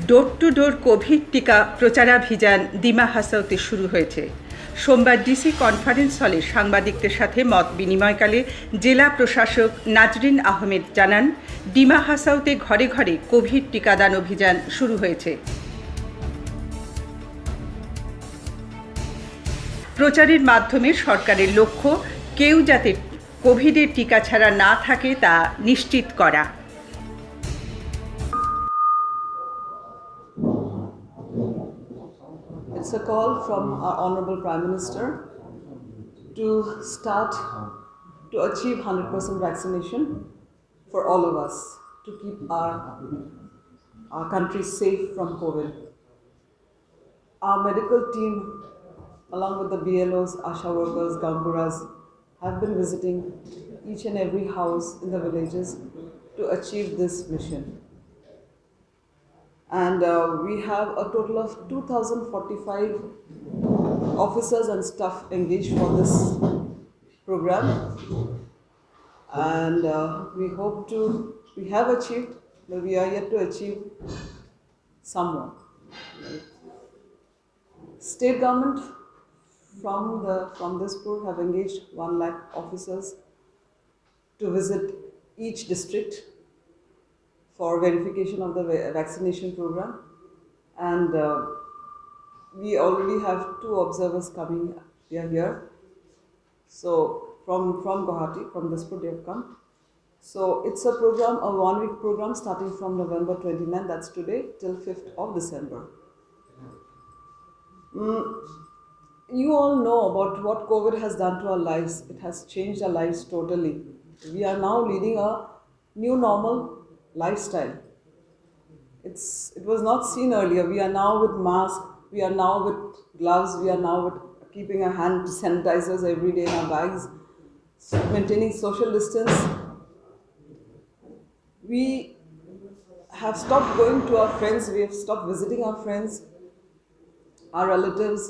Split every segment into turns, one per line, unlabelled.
Door to door Covid টিকা প্রচারাভিযান ডিমা হাসাওতে শুরু হয়েছে। সোমবার ডিসি কনফারেন্স হলে সাংবাদিকদের সাথে মত বিনিময়কালে জেলা প্রশাসক নাজরিন আহমেদ জানান, ডিমা হাসাওতে ঘরে ঘরে কোভিড টিকাদান অভিযান শুরু হয়েছে। প্রচারের মাধ্যমে সরকারের লক্ষ্য কেউ যাতে কোভিডের টিকা ছাড়া না থাকে তা নিশ্চিত করা।
It's a call from our Honorable Prime Minister to start to achieve 100% vaccination for all of us to keep our country safe from COVID. Our medical team, along with the BLOs, ASHA workers, Gamburas, have been visiting each and every house in the villages to achieve this mission. And we have a total of 2,045 officers and staff engaged for this program. And we have achieved, but we are yet to achieve some more. State government from this pool have engaged 1 lakh officers to visit each district for verification of the vaccination program, and we already have 2 observers coming. They are here. So from Guwahati, from Dispur they have come. So it's a program, a 1-week program starting from November 29th, that's today, till 5th of December. You all know about what COVID has done to our lives. It has changed our lives totally. We are now leading a new normal lifestyle. It was not seen earlier. We are now with masks, we are now with gloves, we are now with keeping our hand sanitizers every day in our bags, maintaining social distance. We have stopped going to our friends, we have stopped visiting our friends, our relatives.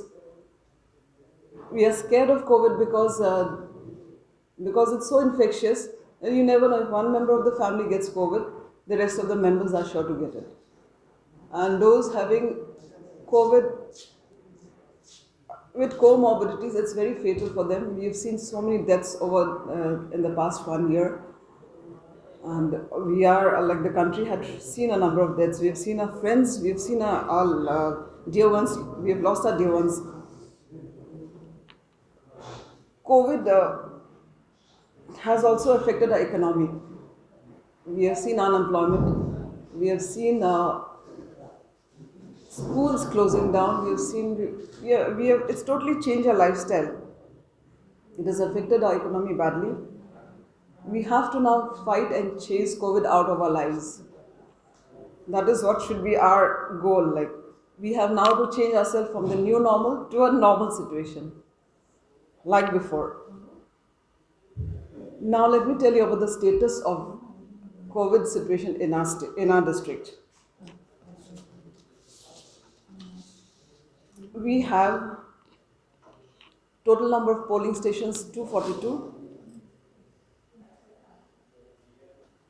We are scared of COVID because it's so infectious, and you never know, if one member of the family gets COVID, the rest of the members are sure to get it. And those having COVID with comorbidities, it's very fatal for them. We have seen so many deaths over in the past 1 year, and we are like the country had seen a number of deaths. We have seen our friends, we have seen our dear ones, we have lost our dear ones. COVID has also affected our economy. We have seen unemployment, we have seen schools closing down, we have seen, it's totally changed our lifestyle. It has affected our economy badly. We have to now fight and chase COVID out of our lives. That is what should be our goal. Like, we have now to change ourselves from the new normal to a normal situation, like before. Now let me tell you about the status of COVID situation in our district. We have total number of polling stations 242.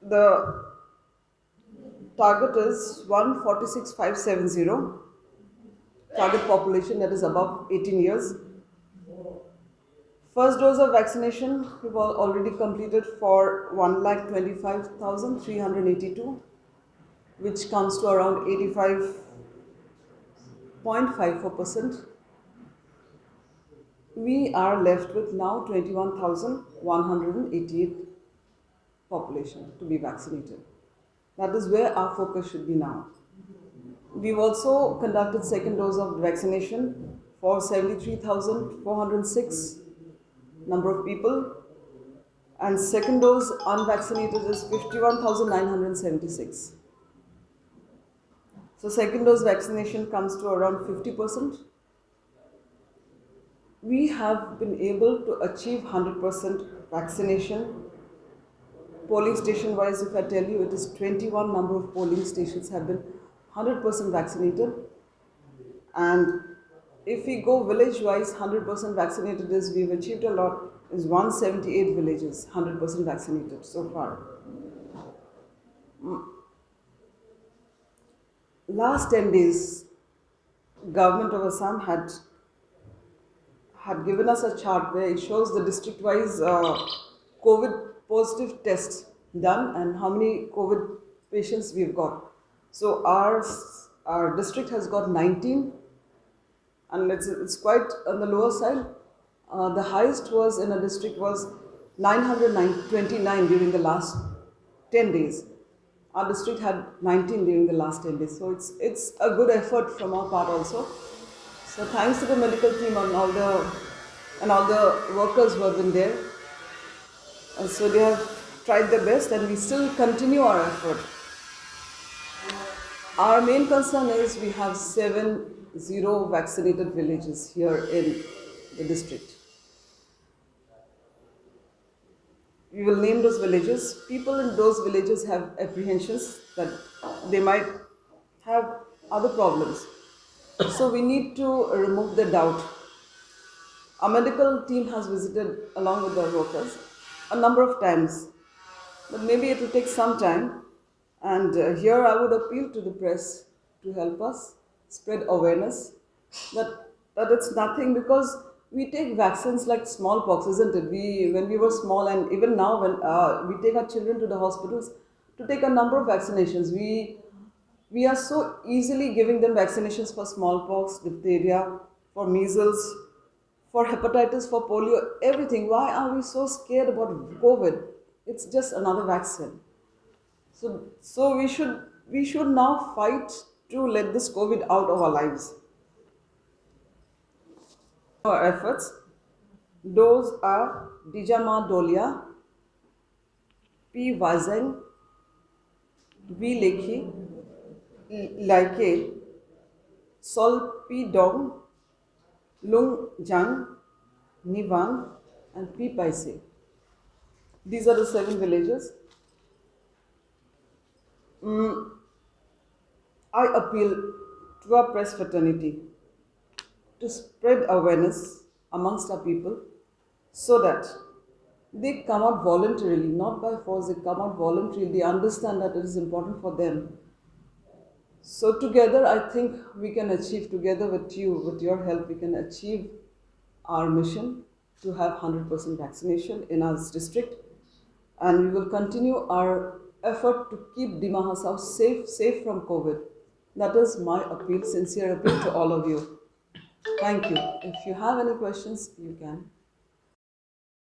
The target is 146,570. Target population that is above 18 years. First dose of vaccination we've already completed for 1,25,382, which comes to around 85.54%. We are left with now 21,188 population to be vaccinated. That is where our focus should be now. We've also conducted second dose of vaccination for 73,406 number of people, and second dose unvaccinated is 51,976. So second dose vaccination comes to around 50%. We have been able to achieve 100% vaccination. Polling station wise, if I tell you, it is 21 number of polling stations have been 100% vaccinated. And if we go village wise, 100% vaccinated is, we've achieved a lot, is 178 villages 100% vaccinated so far. last 10 days, government of Assam had given us a chart where it shows the district-wise COVID positive tests done and how many COVID patients we've got. So our district has got 19, and it's quite on the lower side. The highest was in a district was 929 during the last 10 days. Our district had 19 during the last 10 days. So it's a good effort from our part also. So thanks to the medical team and all the workers who have been there. So they have tried their best, and we still continue our effort. Our main concern is we have 0 vaccinated villages here in the district. We will name those villages. People in those villages have apprehensions that they might have other problems. So we need to remove the doubt. Our medical team has visited along with the workers a number of times, but maybe it will take some time. And here I would appeal to the press to help us spread awareness that it's nothing, because we take vaccines like smallpox, isn't it? When we were small, and even now when we take our children to the hospitals to take a number of vaccinations, we are so easily giving them vaccinations for smallpox, diphtheria, for measles, for hepatitis, for polio, everything. Why are we so scared about COVID? It's just another vaccine. So we should now fight to let this COVID out of our lives. Our efforts, those are Dijama Dolia, P. Wazeng, V. Lekhi, Laike, Sol P. Dong, Lung Jang, Nivang, and P. Paise. These are the 7 villages. I appeal to our press fraternity to spread awareness amongst our people so that they come out voluntarily, not by force, they come out voluntarily, they understand that it is important for them. So together, I think we can achieve, together with you, with your help, we can achieve our mission to have 100% vaccination in our district, and we will continue our effort to keep Dima Hasao safe from COVID. That is my appeal, sincere appeal to all of you. Thank you. If you have any questions, you can.